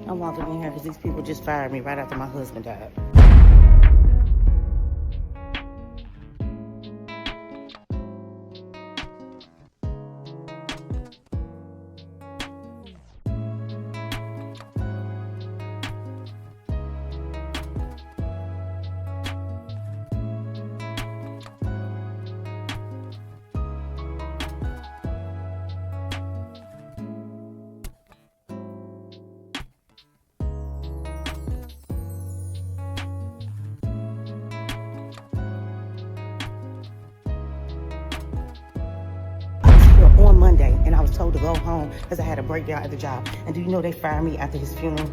I'm walking in here because these people just fired me right after my husband died. On Monday, and I was told to go home because I had a breakdown at the job. And do you know they fired me after his funeral?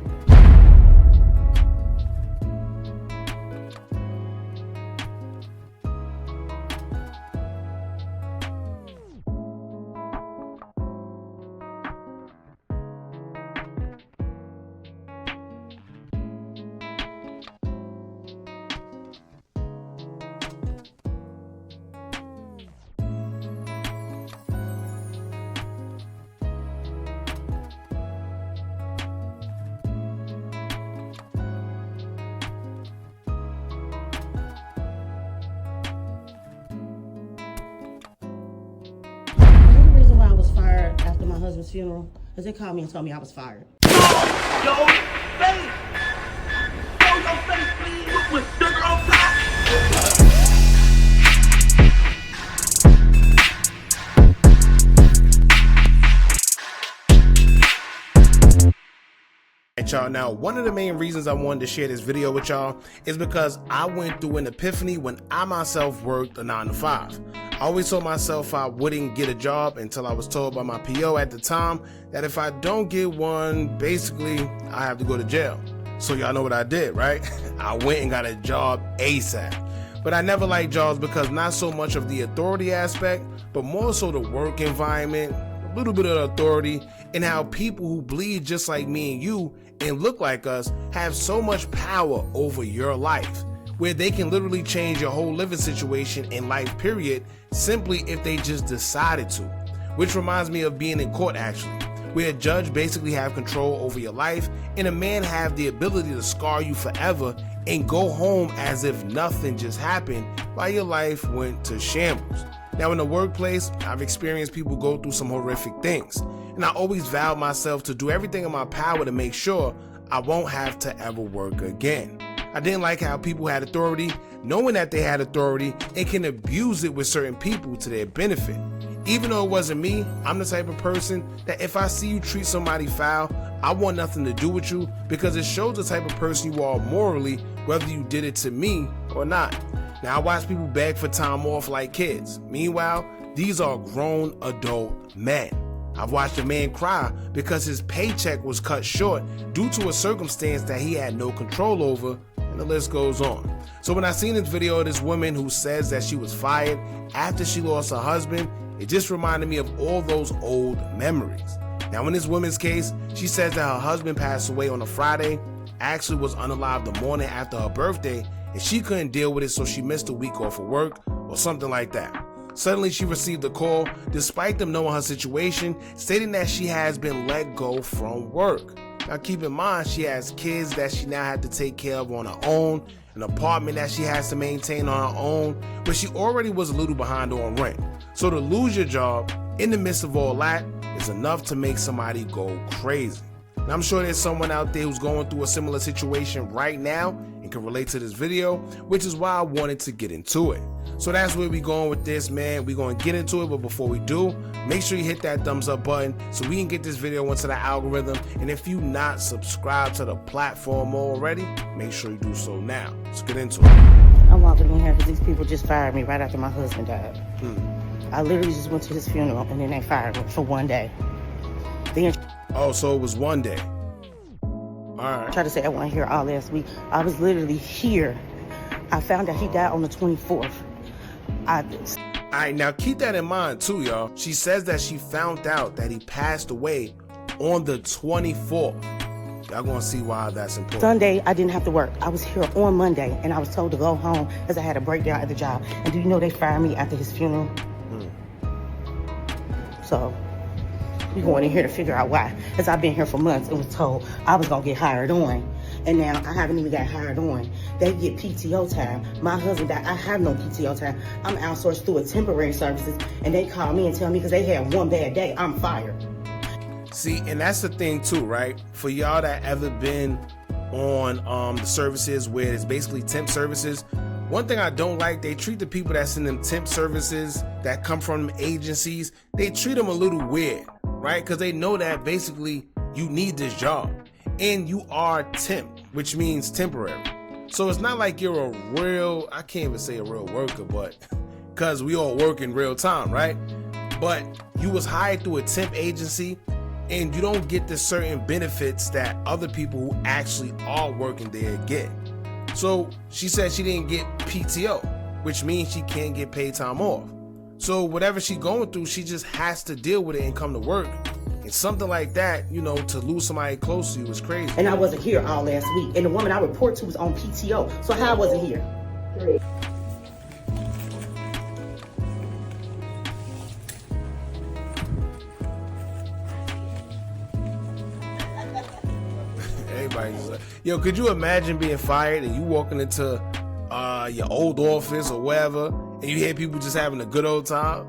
After my husband's funeral, because they called me and told me I was fired. Your face! Show your face, please! With sugar on top! Y'all, now one of the main reasons I wanted to share this video with y'all is because I went through an epiphany when I myself worked a 9 to 5. I always told myself I wouldn't get a job until I was told by my PO at the time that if I don't get one, basically I have to go to jail. So y'all know what I did, right? I went and got a job ASAP. But I never liked jobs because not so much of the authority aspect, but more so the work environment, a little bit of authority, and how people who bleed just like me and you and look like us have so much power over your life, where they can literally change your whole living situation in life period simply if they just decided to. Which reminds me of being in court actually, where a judge basically have control over your life and a man have the ability to scar you forever and go home as if nothing just happened while your life went to shambles. Now in the workplace, I've experienced people go through some horrific things, and I always vowed myself to do everything in my power to make sure I won't have to ever work again. I didn't like how people had authority, knowing that they had authority, and can abuse it with certain people to their benefit. Even though it wasn't me, I'm the type of person that if I see you treat somebody foul, I want nothing to do with you because it shows the type of person you are morally, whether you did it to me or not. Now I watch people beg for time off like kids. Meanwhile, these are grown adult men. I've watched a man cry because his paycheck was cut short due to a circumstance that he had no control over, and the list goes on. So when I seen this video of this woman who says that she was fired after she lost her husband, it just reminded me of all those old memories. Now in this woman's case, she says that her husband passed away on a Friday, actually was unalive the morning after her birthday, and she couldn't deal with it, so she missed a week off of work or something like that. Suddenly she received a call, despite them knowing her situation, stating that she has been let go from work. Now keep in mind, she has kids that she now had to take care of on her own, an apartment that she has to maintain on her own, but she already was a little behind on rent. So to lose your job in the midst of all that is enough to make somebody go crazy. Now, I'm sure there's someone out there who's going through a similar situation right now and can relate to this video, which is why I wanted to get into it. So that's where we're going with this, man. We're going to get into it, but before we do, make sure you hit that thumbs up button so we can get this video into the algorithm. And if you're not subscribed to the platform already, make sure you do so now. Let's get into it. I'm walking in here because these people just fired me right after my husband died. I literally just went to his funeral and then they fired me for one day. Oh, so it was one day. All right. Tried to say I wasn't here all last week. I was literally here. I found out he died on the 24th. All right, now keep that in mind too, y'all. She says that she found out that he passed away on the 24th. Y'all gonna see why that's important. Sunday, I didn't have to work. I was here on Monday, and I was told to go home because I had a breakdown at the job. And do you know they fired me after his funeral? So We going in here to figure out why. Because I've been here for months and was told I was going to get hired on. And now I haven't even got hired on. They get PTO time. My husband died. I have no PTO time. I'm outsourced through a temporary services. And they call me and tell me because they had one bad day, I'm fired. See, and that's the thing too, right? For y'all that ever been on the services where it's basically temp services, one thing I don't like, they treat the people that's in them temp services that come from them agencies, they treat them a little weird, right? Because they know that basically you need this job and you are temp, which means temporary. So it's not like you're a real, I can't even say a real worker, but because we all work in real time, right? But you was hired through a temp agency and you don't get the certain benefits that other people who actually are working there get. So she said she didn't get PTO, which means she can't get paid time off. So whatever she going through, she just has to deal with it and come to work. And something like that, you know, to lose somebody close to you is crazy. And I wasn't here all last week. And the woman I report to was on PTO. So how I wasn't here? Everybody's like, yo, could you imagine being fired and you walking into your old office or wherever and you hear people just having a good old time?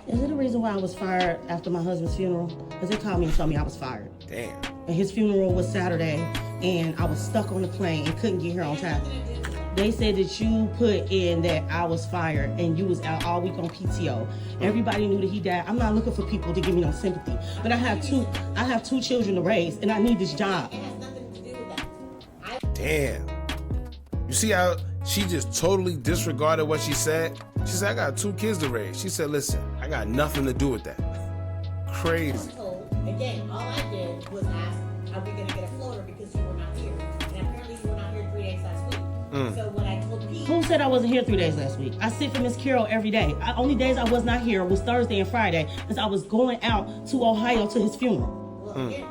Is it the reason why I was fired after my husband's funeral? Because they called me and told me I was fired. Damn. And his funeral was Saturday, and I was stuck on the plane and couldn't get here on time. They said that you put in that I was fired and you was out all week on PTO. Everybody knew that he died. I'm not looking for people to give me no sympathy, but I have two children to raise, and I need this job. Damn. You see how she just totally disregarded what she said? She said, I got 2 kids to raise. She said, listen, I got nothing to do with that. Crazy. Again, all I did was ask, are we going to get a floater because you were not here? And apparently you were not here 3 days last week. So when I told Pete... Who said I wasn't here 3 days last week? I sit for Miss Carol every day. Only days I was not here was Thursday and Friday because I was going out to Ohio to his funeral. Well, again,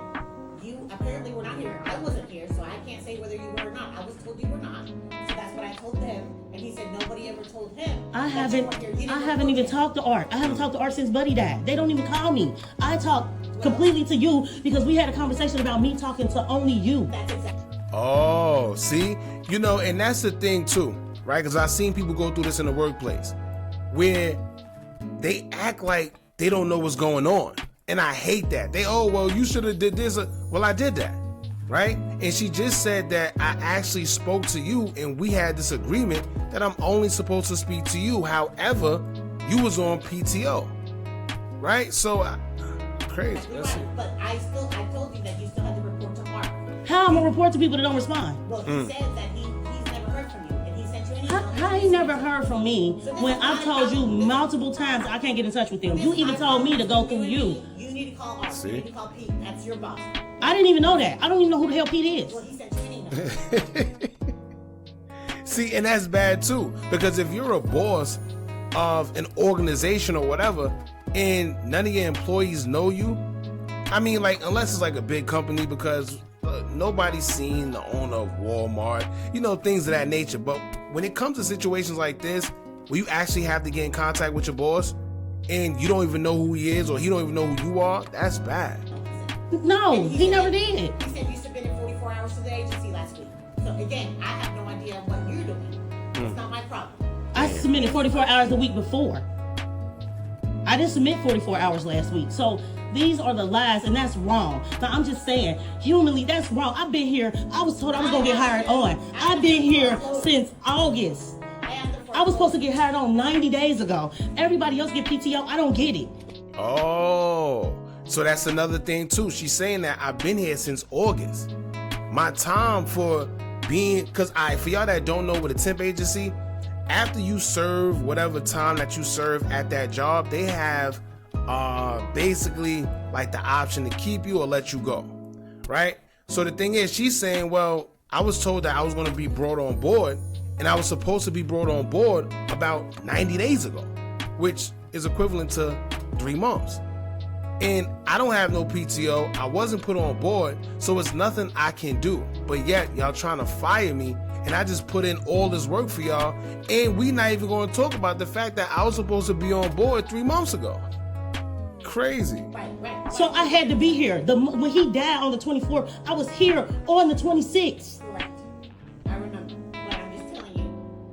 you apparently were not here. I wasn't here, so I can't say whether you were or not. I was told you were not. So that's what I told him. And he said nobody ever told him. I haven't even talked to Art. I haven't talked to Art since Buddy died. They don't even call me. I talk completely to you because we had a conversation about me talking to only you. That's exactly. Oh, see? You know, and that's the thing too, right? Because I've seen people go through this in the workplace where they act like they don't know what's going on. And I hate that. Well, you should have did this. Well, I did that, right? And she just said that I actually spoke to you and we had this agreement that I'm only supposed to speak to you. However, you was on PTO, right? So, crazy. That's it. But I told you that you still had to report to Art. How am I gonna report to people that don't respond? Well, he said that he's never heard from you, and he sent you an email. How he never heard from me when I've told you multiple times I can't get in touch with him? You even told me to go through you. You need to call Art. You need to call Pete. That's your boss. I didn't even know that. I don't even know who the hell Pete is. Well, he sent you an email. See, and that's bad too, because if you're a boss of an organization or whatever, and none of your employees know you, I mean, like, unless it's like a big company, because nobody's seen the owner of Walmart, you know, things of that nature. But when it comes to situations like this, where you actually have to get in contact with your boss, and you don't even know who he is, or he don't even know who you are, that's bad. No, he never did. He said you submitted 44 hours to the agency last week. So again, I have no idea what you're doing. It's not my problem. I submitted 44 hours the week before. I didn't submit 44 hours last week. So these are the lies, and that's wrong. Now, I'm just saying, humanly, that's wrong. I've been here. I was told I was going to get hired on. I've been here since August. I was supposed to get hired on 90 days ago. Everybody else get PTO. I don't get it. Oh, so that's another thing too. She's saying that I've been here since August. My time for being, because for y'all that don't know, with a temp agency, after you serve whatever time that you serve at that job, they have basically like the option to keep you or let you go, right? So the thing is, she's saying, well, I was told that I was going to be brought on board, and I was supposed to be brought on board about 90 days ago, which is equivalent to 3 months. And I don't have no PTO. I wasn't put on board, so it's nothing I can do. But yet, y'all trying to fire me, and and I just put in all this work for y'all, and we not even going to talk about the fact that I was supposed to be on board 3 months ago. Crazy. Right. So I had to be here. When he died on the 24th, I was here on the 26th. Correct. I remember. But I'm just telling you,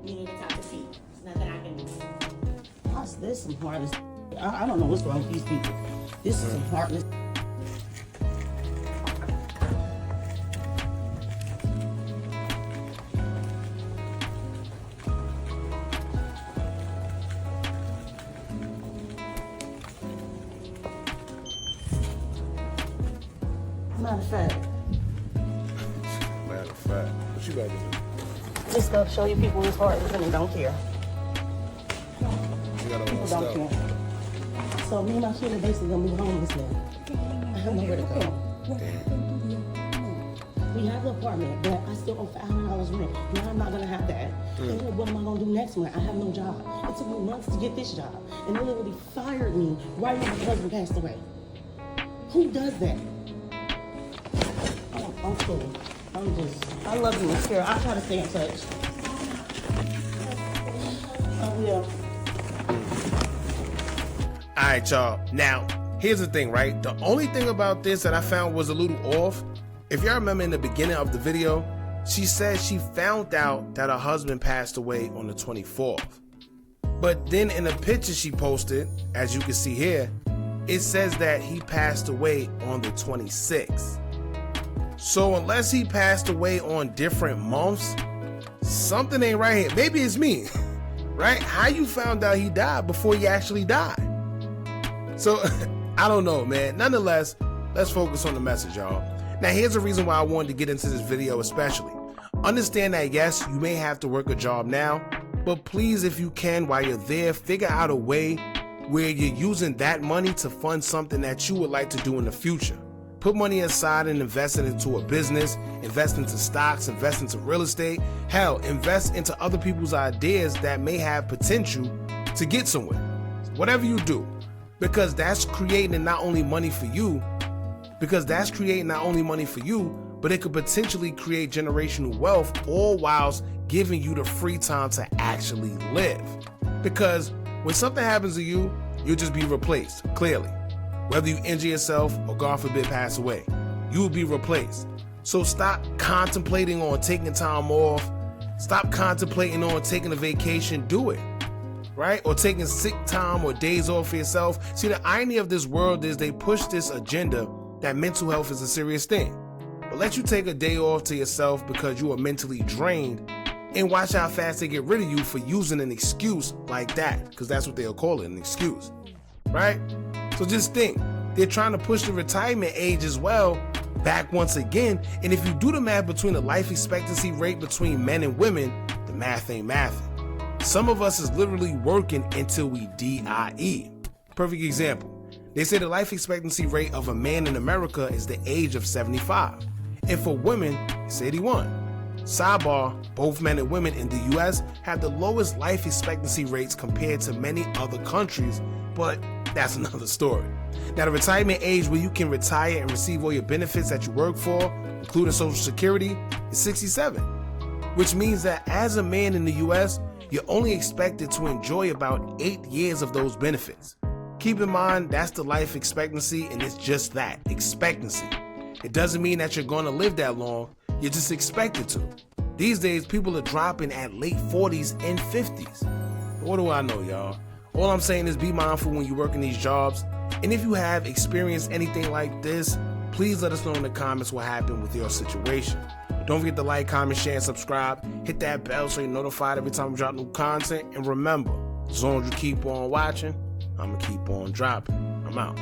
you need to talk to Pete. There's nothing I can do. Gosh, this is some heartless. I don't know what's wrong with these people. This is some heartless. Matter of fact, what you got to do? just to show you people who's heartless and they don't care. You got People all don't stuff. care. So me and my kid are basically gonna move homeless now. I have nowhere to go. We have the apartment, but I still owe $500 rent. Now I'm not gonna have that. And then what am I gonna do next month? I have no job. It took me months to get this job, and they literally fired me right when my husband passed away. Who does that? I'm cool. I love you, Miss Carol. I'll try to stay in touch. I will. All right, y'all. Now, here's the thing, right? The only thing about this that I found was a little off. If y'all remember in the beginning of the video, she said she found out that her husband passed away on the 24th. But then in the picture she posted, as you can see here, it says that he passed away on the 26th. So unless he passed away on different months, something ain't right here. Maybe it's me, right? How you found out he died before he actually died? So, I don't know, man. Nonetheless, let's focus on the message, y'all. Now, here's the reason why I wanted to get into this video especially. Understand that, yes, you may have to work a job now, but please, if you can, while you're there, figure out a way where you're using that money to fund something that you would like to do in the future. Put money aside and invest it into a business, invest into stocks, invest into real estate. Hell, invest into other people's ideas that may have potential to get somewhere. Whatever you do, because that's creating not only money for you, but it could potentially create generational wealth, all whilst giving you the free time to actually live. Because when something happens to you, you'll just be replaced, clearly. Whether you injure yourself or, God forbid, pass away, you will be replaced. So stop contemplating on taking time off. Stop contemplating on taking a vacation. Do it, right? Or taking sick time or days off for yourself. See, the irony of this world is they push this agenda that mental health is a serious thing. But let you take a day off to yourself because you are mentally drained, and watch how fast they get rid of you for using an excuse like that, because that's what they'll call it, an excuse, right? So just think, they're trying to push the retirement age as well back once again, and if you do the math between the life expectancy rate between men and women, the math ain't mathing. Some of us is literally working until we die. Perfect example. They say the life expectancy rate of a man in America is the age of 75. And for women, it's 81. Sidebar, both men and women in the US have the lowest life expectancy rates compared to many other countries, but that's another story. Now, the retirement age where you can retire and receive all your benefits that you work for, including Social Security, is 67. Which means that as a man in the US, you're only expected to enjoy about 8 years of those benefits. Keep in mind, that's the life expectancy, and it's just that, expectancy. It doesn't mean that you're going to live that long, you're just expected to. These days, people are dropping at late 40s and 50s. What do I know, y'all? All I'm saying is be mindful when you work in these jobs, and if you have experienced anything like this, please let us know in the comments what happened with your situation. Don't forget to like, comment, share, and subscribe. Hit that bell so you're notified every time we drop new content, and remember, as long as you keep on watching, I'm gonna keep on dropping. I'm out.